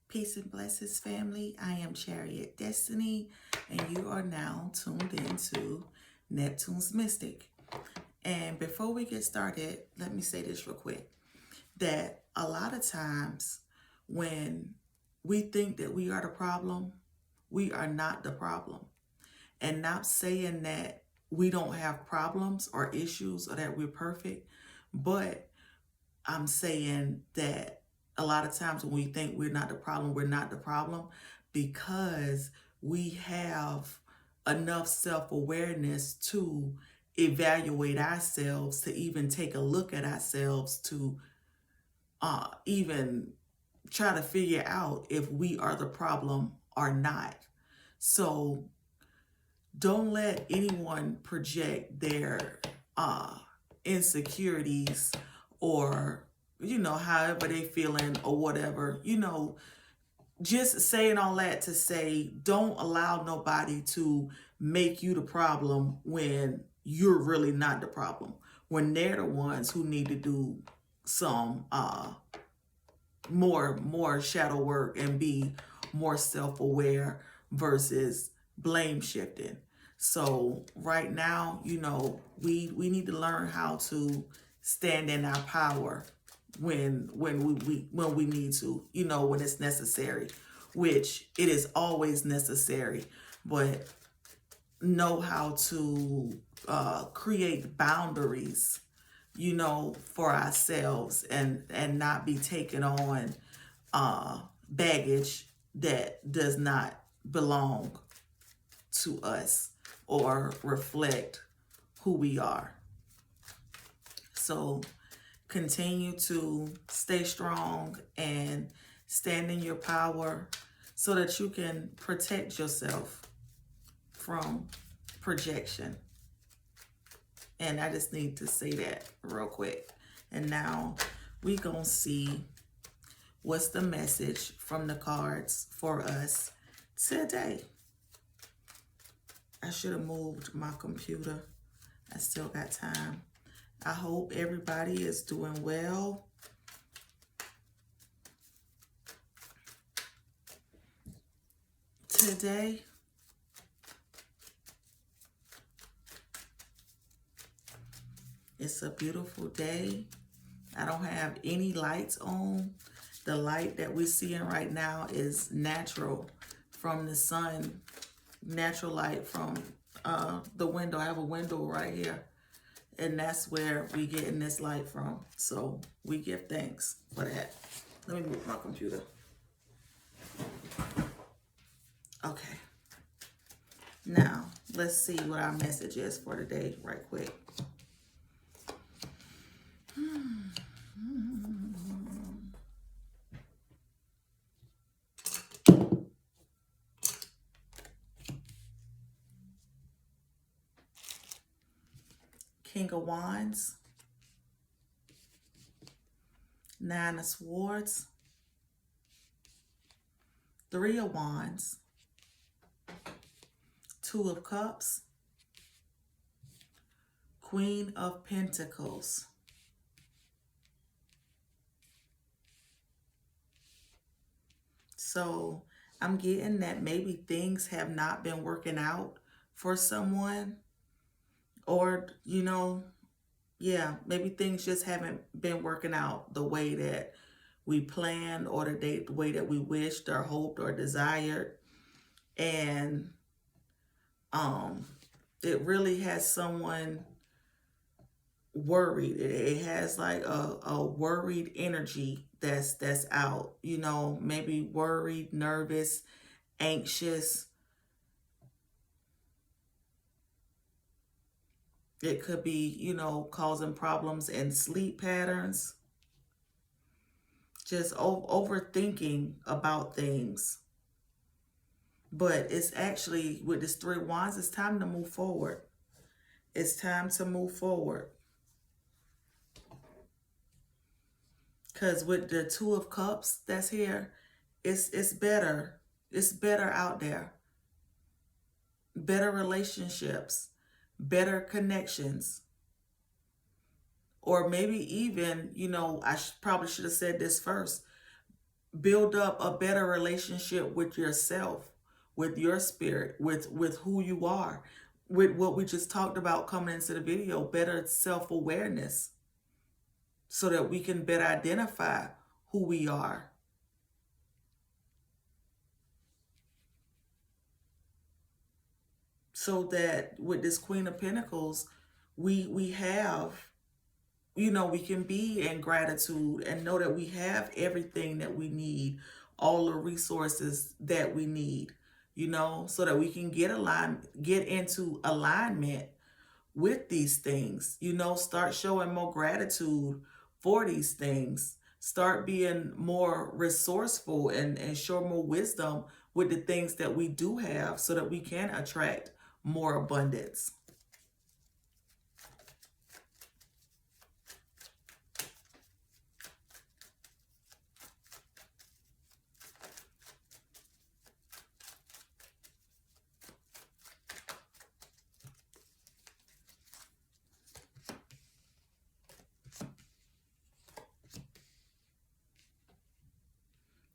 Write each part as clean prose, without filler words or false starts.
Peace and blessings, family. I am Chariot Destiny, and you are now tuned into Neptune's Mystic. And before we get started, let me say this real quick, that a lot of times when we think that we are the problem, we are not the problem. And not saying that we don't have problems or issues or that we're perfect, but I'm saying that a lot of times when we think we're not the problem, we're not the problem because we have enough self-awareness to evaluate ourselves, to even take a look at ourselves, to even try to figure out if we are the problem or not. So don't let anyone project their insecurities or however they feeling or whatever, just saying all that to say, don't allow nobody to make you the problem when you're really not the problem, when they're the ones who need to do some more shadow work and be more self-aware versus blame shifting. So right now, we need to learn how to stand in our power when we need to, when it's necessary, which it is always necessary, but know how to create boundaries, for ourselves and not be taking on baggage that does not belong to us or reflect who we are. So continue to stay strong and stand in your power so that you can protect yourself from projection. And I just need to say that real quick. And now we gonna see what's the message from the cards for us today. I should have moved my computer. I still got time. I hope everybody is doing well. Today, it's a beautiful day. I don't have any lights on. The light that we're seeing right now is natural from the sun, natural light from the window. I have a window right here. And that's where we getting this light from. So we give thanks for that. Let me move my computer. Okay. Now, let's see what our message is for today right quick. King of Wands, Nine of Swords, Three of Wands, Two of Cups, Queen of Pentacles. So I'm getting that maybe things have not been working out for someone. Or, maybe things just haven't been working out the way that we planned or the way that we wished or hoped or desired. And it really has someone worried. It has like a worried energy that's out, maybe worried, nervous, anxious. It could be, causing problems in sleep patterns. Just overthinking about things. But it's actually, with this Three of Wands, it's time to move forward. It's time to move forward. Because with the Two of Cups that's here, it's better. It's better out there. Better relationships. Better connections. Or maybe even, I probably should have said this first. build up a better relationship with yourself, with your spirit, with who you are, with what we just talked about coming into the video, better self-awareness, so that we can better identify who we are. So that with this Queen of Pentacles, we have, you know, we can be in gratitude and know that we have everything that we need, all the resources that we need, you know, so that we can get into alignment with these things, you know, start showing more gratitude for these things, start being more resourceful and show more wisdom with the things that we do have, so that we can attract more abundance.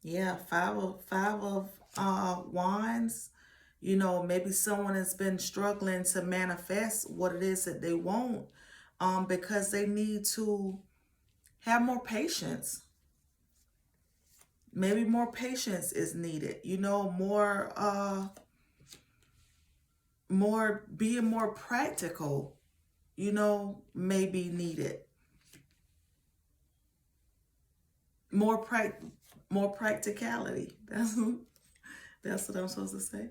Yeah, five of wands. You know, maybe someone has been struggling to manifest what it is that they want, because they need to have more patience. Maybe more patience is needed. You know, being more practical, you know, may be needed. More practicality. That's what I'm supposed to say.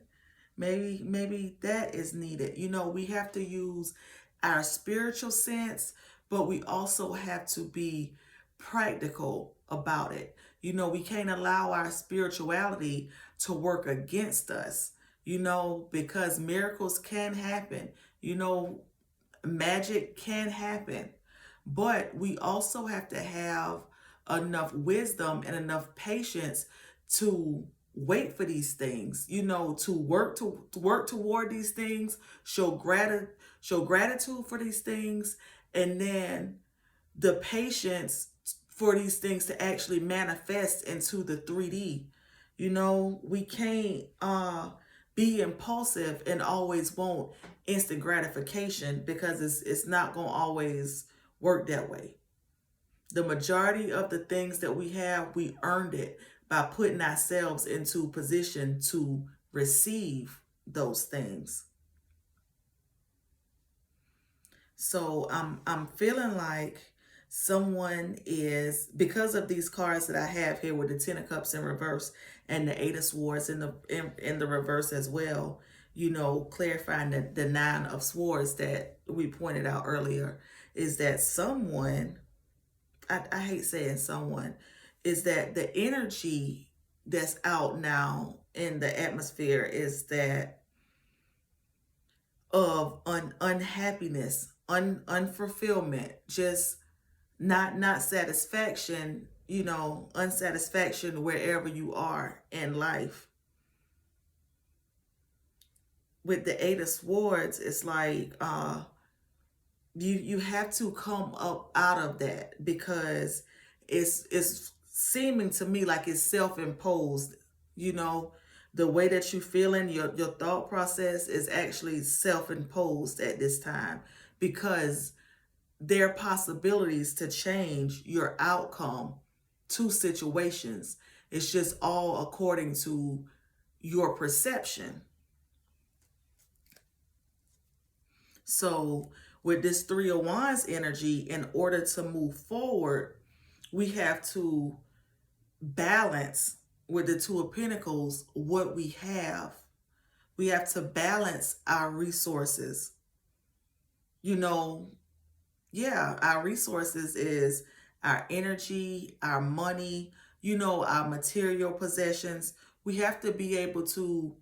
Maybe that is needed. You know, we have to use our spiritual sense, but we also have to be practical about it. You know, we can't allow our spirituality to work against us, you know, because miracles can happen. You know, magic can happen. But we also have to have enough wisdom and enough patience to wait for these things, you know, to work toward these things, show gratitude for these things, and then the patience for these things to actually manifest into the 3D. You know, we can't be impulsive and always want instant gratification, because it's not going to always work that way. The majority of the things that we have, we earned it by putting ourselves into position to receive those things. So I'm feeling like someone is, because of these cards that I have here with the Ten of Cups in reverse and the Eight of Swords in the reverse as well, you know, clarifying the Nine of Swords that we pointed out earlier, is that someone, I hate saying someone, is that the energy that's out now in the atmosphere is that of unhappiness, unfulfillment, just not satisfaction, you know, unsatisfaction wherever you are in life. With the Eight of Swords, it's like you have to come up out of that, because it's seeming to me like it's self-imposed. You know, the way that you're feeling, your thought process is actually self-imposed at this time, because there are possibilities to change your outcome to situations. It's just all according to your perception. So with this Three of Wands energy, in order to move forward, we have to balance with the Two of Pentacles what we have. We have to balance our resources. You know, yeah, our resources is our energy, our money, you know, our material possessions. We have to be able to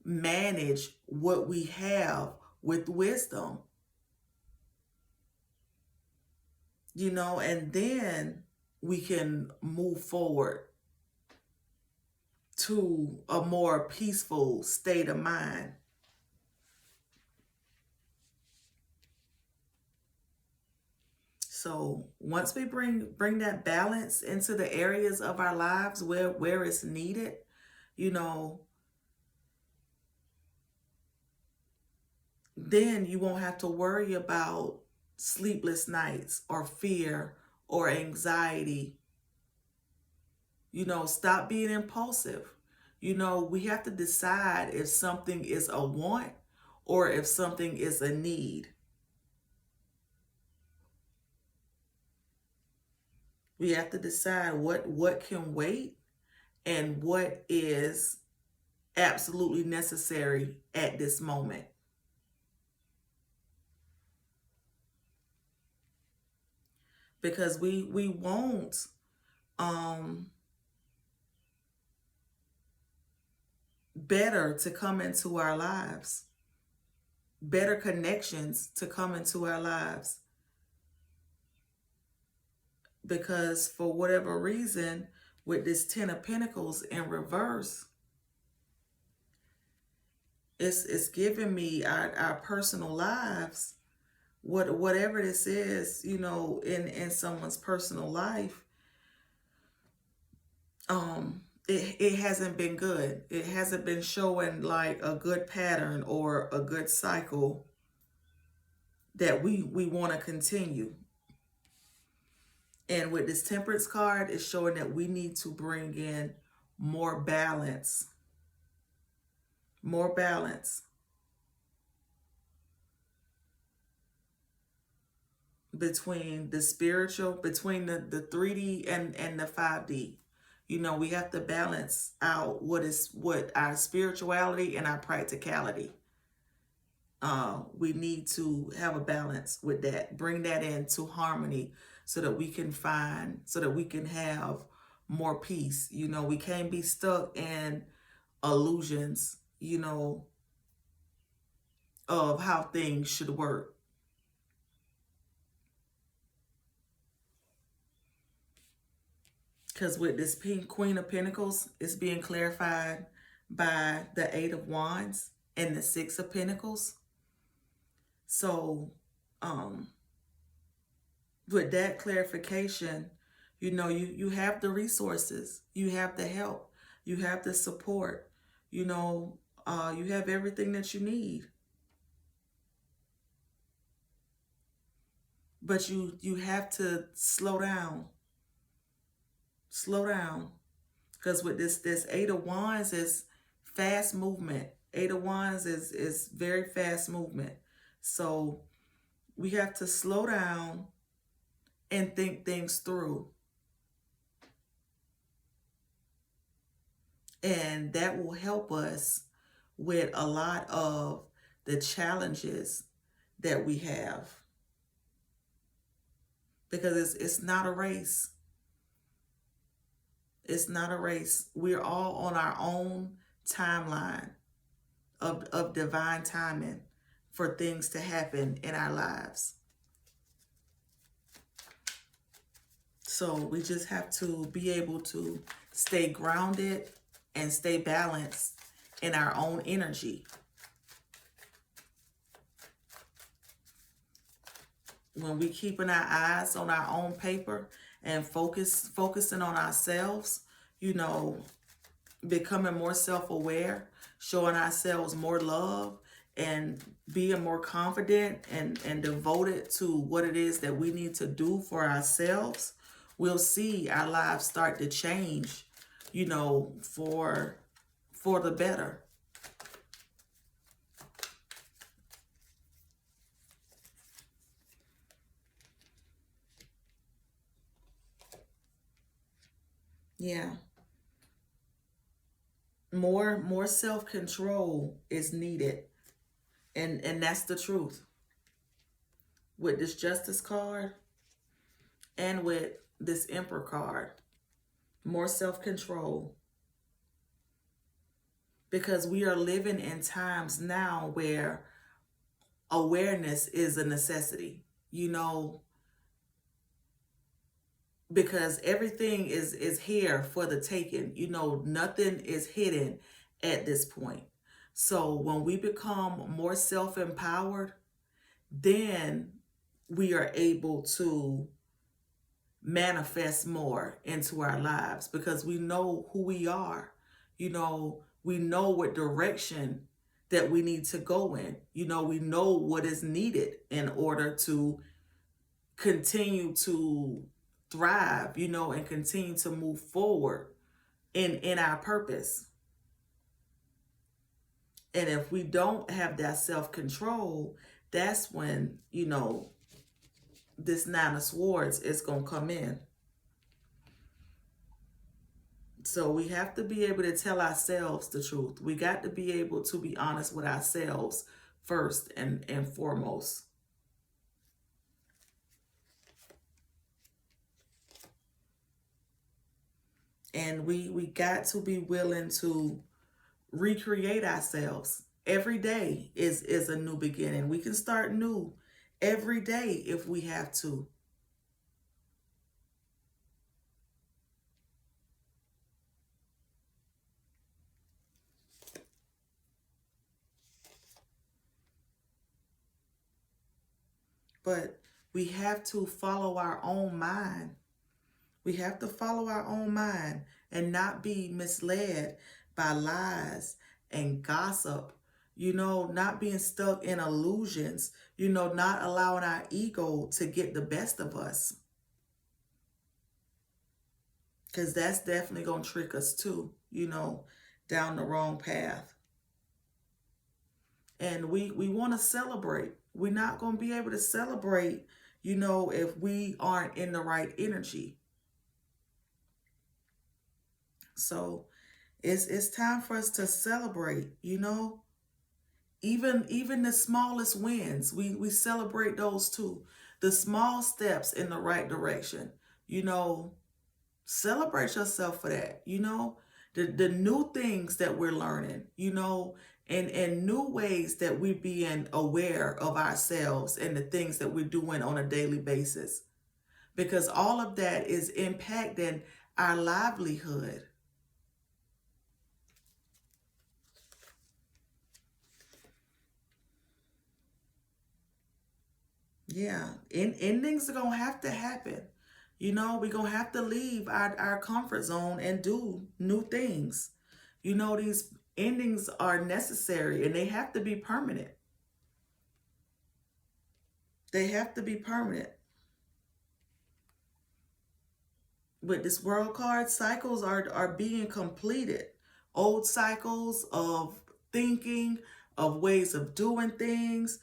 manage what we have with wisdom. You know, and then we can move forward to a more peaceful state of mind. So once we bring that balance into the areas of our lives where it's needed, you know, then you won't have to worry about sleepless nights or fear or anxiety. You know, stop being impulsive. You know, we have to decide if something is a want or if something is a need. We have to decide what can wait and what is absolutely necessary at this moment. Because we want better to come into our lives, better connections to come into our lives. Because for whatever reason, with this 10 of Pentacles in reverse, it's giving me our personal lives, whatever this is, you know, in someone's personal life, it hasn't been good. It hasn't been showing like a good pattern or a good cycle that we want to continue. And with this Temperance card, it's showing that we need to bring in more balance. More balance between the spiritual, between the 3D and the 5D. You know, we have to balance out what our spirituality and our practicality. We need to have a balance with that. Bring that into harmony so that we can have more peace. You know, we can't be stuck in illusions, you know, of how things should work. Because with this Queen of Pentacles, it's being clarified by the 8 of Wands and the 6 of Pentacles. So, with that clarification, you know, you have the resources, you have the help, you have the support, you know, you have everything that you need. But you have to slow down. Slow down. Because with this 8 of Wands is fast movement. 8 of Wands is very fast movement. So we have to slow down and think things through. And that will help us with a lot of the challenges that we have. Because it's not a race. It's not a race. We're all on our own timeline of divine timing for things to happen in our lives. So we just have to be able to stay grounded and stay balanced in our own energy. When we keeping our eyes on our own paper and focusing on ourselves, you know, becoming more self-aware, showing ourselves more love, and being more confident and devoted to what it is that we need to do for ourselves, we'll see our lives start to change, you know, for the better. Yeah. More self-control is needed. And that's the truth. With this Justice card and with this Emperor card. More self-control. Because we are living in times now where awareness is a necessity. You know, because everything is here for the taking. You know, nothing is hidden at this point. So when we become more self-empowered, then we are able to manifest more into our lives, because we know who we are. We know what direction that we need to go in. We know what is needed in order to continue to thrive, and continue to move forward in our purpose. And if we don't have that self-control, that's when, this Nine of Swords is going to come in. So we have to be able to tell ourselves the truth. We got to be able to be honest with ourselves first and foremost. And we got to be willing to recreate ourselves. Every day is a new beginning. We can start new every day if we have to. But we have to follow our own mind. We have to follow our own mind and not be misled by lies and gossip, not being stuck in illusions, not allowing our ego to get the best of us. Because that's definitely going to trick us too, down the wrong path. And we want to celebrate. We're not going to be able to celebrate, if we aren't in the right energy. So it's time for us to celebrate, Even the smallest wins, we celebrate those too. The small steps in the right direction, celebrate yourself for that, the new things that we're learning, and new ways that we're being aware of ourselves and the things that we're doing on a daily basis. Because all of that is impacting our livelihood. Yeah, endings are going to have to happen. We're going to have to leave our comfort zone and do new things. These endings are necessary and they have to be permanent. They have to be permanent. With this world card, cycles are being completed. Old cycles of thinking, of ways of doing things,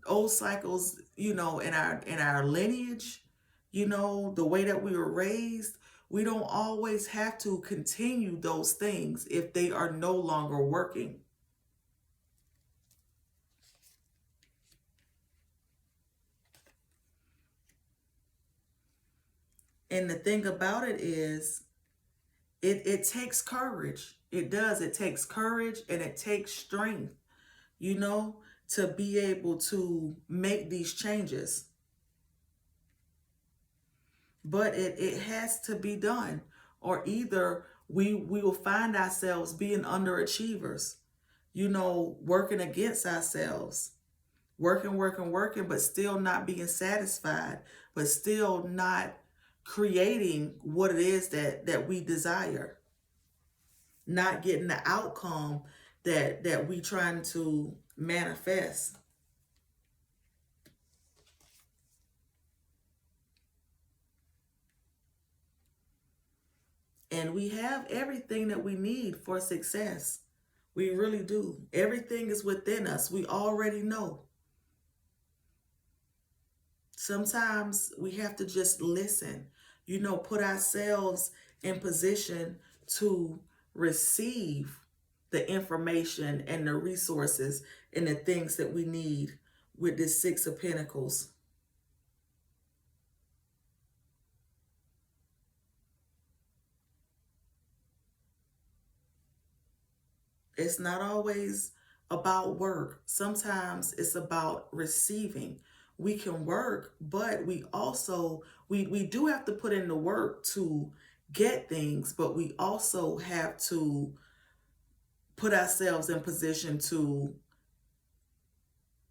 old cycles, in our lineage, the way that we were raised. We don't always have to continue those things if they are no longer working. And the thing about it is, it takes courage. It does. It takes courage and it takes strength, to be able to make these changes. But it has to be done, or either we will find ourselves being underachievers, working against ourselves, working, but still not being satisfied, but still not creating what it is that we desire, not getting the outcome that we trying to manifest. And we have everything that we need for success. We really do. Everything is within us. We already know. Sometimes we have to just listen, put ourselves in position to receive the information and the resources and the things that we need with this Six of Pentacles. It's not always about work. Sometimes it's about receiving. We can work, but we also, we do have to put in the work to get things, but we also have to put ourselves in position to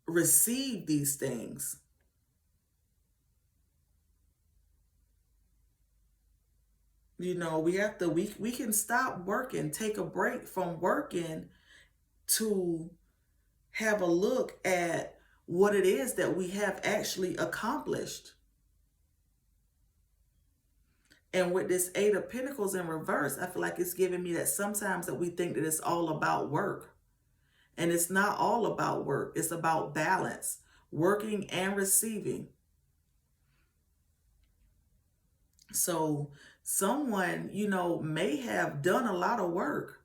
receive these things. You know, we can stop working, take a break from working to have a look at what it is that we have actually accomplished. And with this Eight of Pentacles in reverse, I feel like it's giving me that sometimes that we think that it's all about work. And it's not all about work. It's about balance, working and receiving. So someone, you know, may have done a lot of work,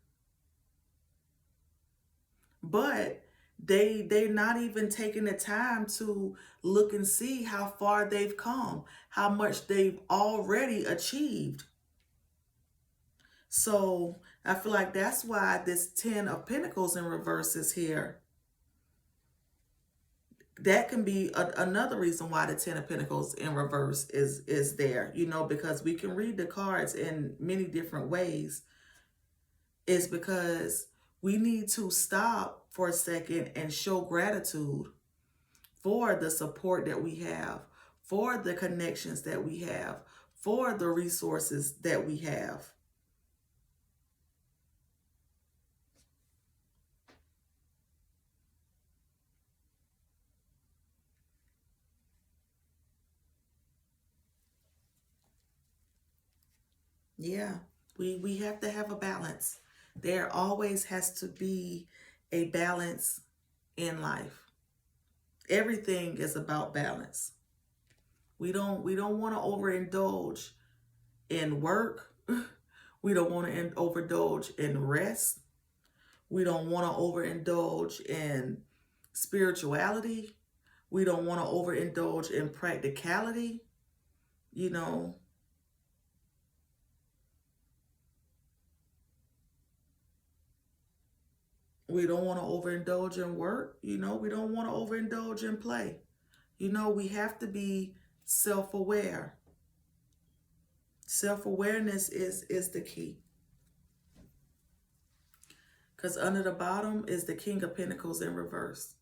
but they're not even taking the time to look and see how far they've come, how much they've already achieved. So I feel like that's why this Ten of Pentacles in reverse is here. That can be another reason why the Ten of Pentacles in reverse is there, you know, because we can read the cards in many different ways. Is because we need to stop for a second and show gratitude for the support that we have, for the connections that we have, for the resources that we have. Yeah, we have to have a balance. There always has to be a balance in life. Everything is about balance. We don't want to overindulge in work. We don't want to overindulge in rest. We don't want to overindulge in spirituality. We don't want to overindulge in practicality. You know, we don't want to overindulge in work. You know, we don't want to overindulge in play. You know, we have to be self-aware. Self-awareness is the key. Because under the bottom is the King of Pentacles in reverse.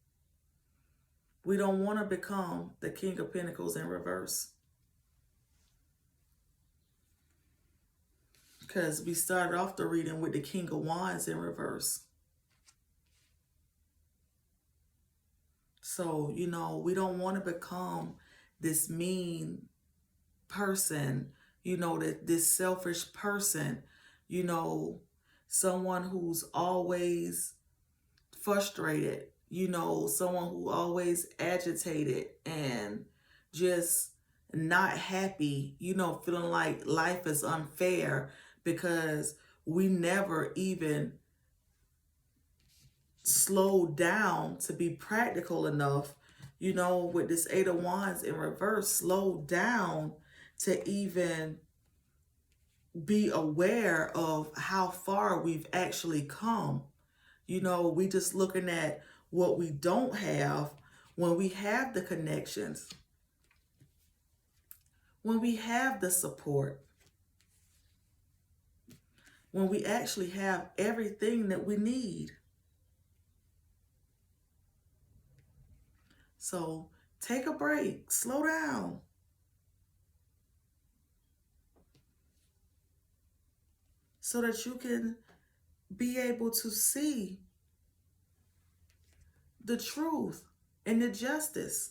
We don't want to become the King of Pentacles in reverse. Because we started off the reading with the King of Wands in reverse. So, you know, we don't want to become this mean person, you know, this selfish person, you know, someone who's always frustrated, you know, someone who always agitated and just not happy, you know, feeling like life is unfair because we never even slowed down to be practical enough, you know, with this Eight of Wands in reverse, slowed down to even be aware of how far we've actually come. You know, we just looking at what we don't have when we have the connections, when we have the support, when we actually have everything that we need. So take a break, slow down. So that you can be able to see the truth and the justice.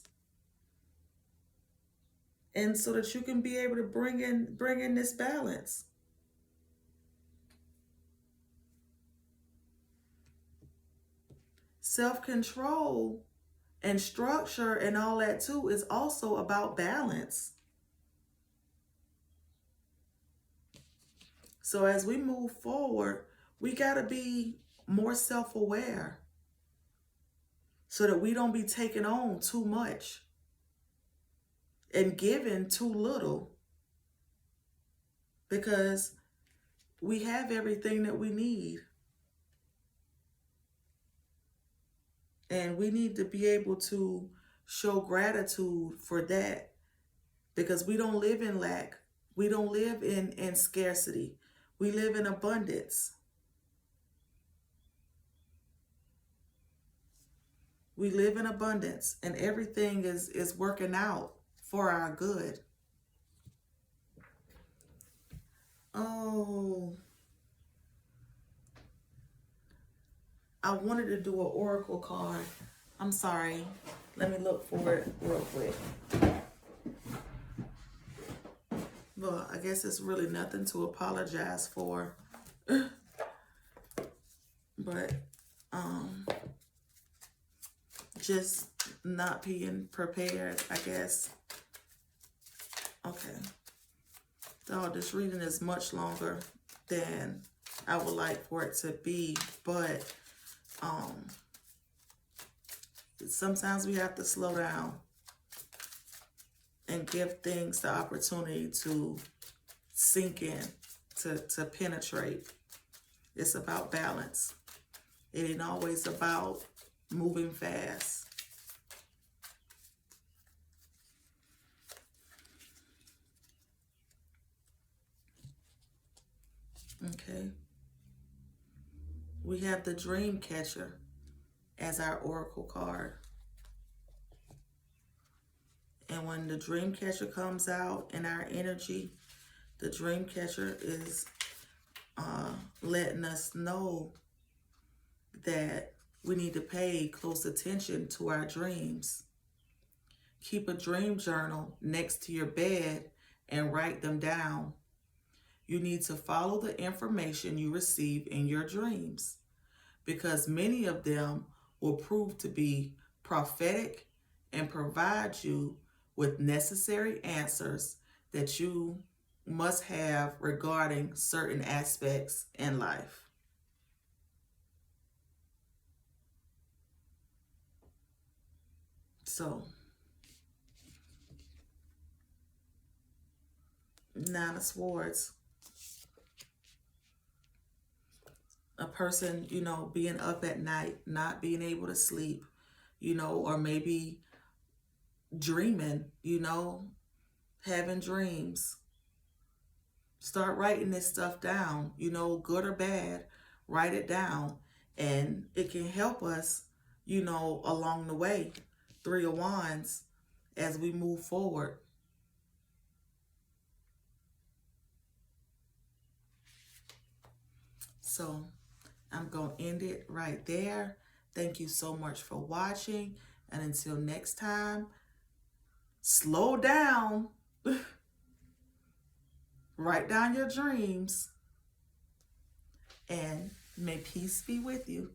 And so that you can be able to bring in this balance. Self-control and structure and all that too is also about balance. So as we move forward, we got to be more self-aware so that we don't be taking on too much and giving too little, because we have everything that we need. And we need to be able to show gratitude for that, because we don't live in lack. We don't live in scarcity. We live in abundance. We live in abundance, and everything is working out for our good. Oh, I wanted to do an oracle card. I'm sorry. Let me look for it real quick. Well, I guess it's really nothing to apologize for. But just not being prepared, I guess. Okay. So this reading is much longer than I would like for it to be, but sometimes we have to slow down and give things the opportunity to sink in, to penetrate. It's about balance. It ain't always about moving fast. Okay. We have the Dream Catcher as our oracle card. And when the Dream Catcher comes out in our energy, the Dream Catcher is letting us know that we need to pay close attention to our dreams. Keep a dream journal next to your bed and write them down. You need to follow the information you receive in your dreams, because many of them will prove to be prophetic and provide you with necessary answers that you must have regarding certain aspects in life. So, Nine of Swords. A person, being up at night, not being able to sleep, or maybe dreaming, having dreams. Start writing this stuff down, good or bad, write it down. And it can help us, along the way. Three of Wands as we move forward. So I'm going to end it right there. Thank you so much for watching. And until next time, slow down. Write down your dreams. And may peace be with you.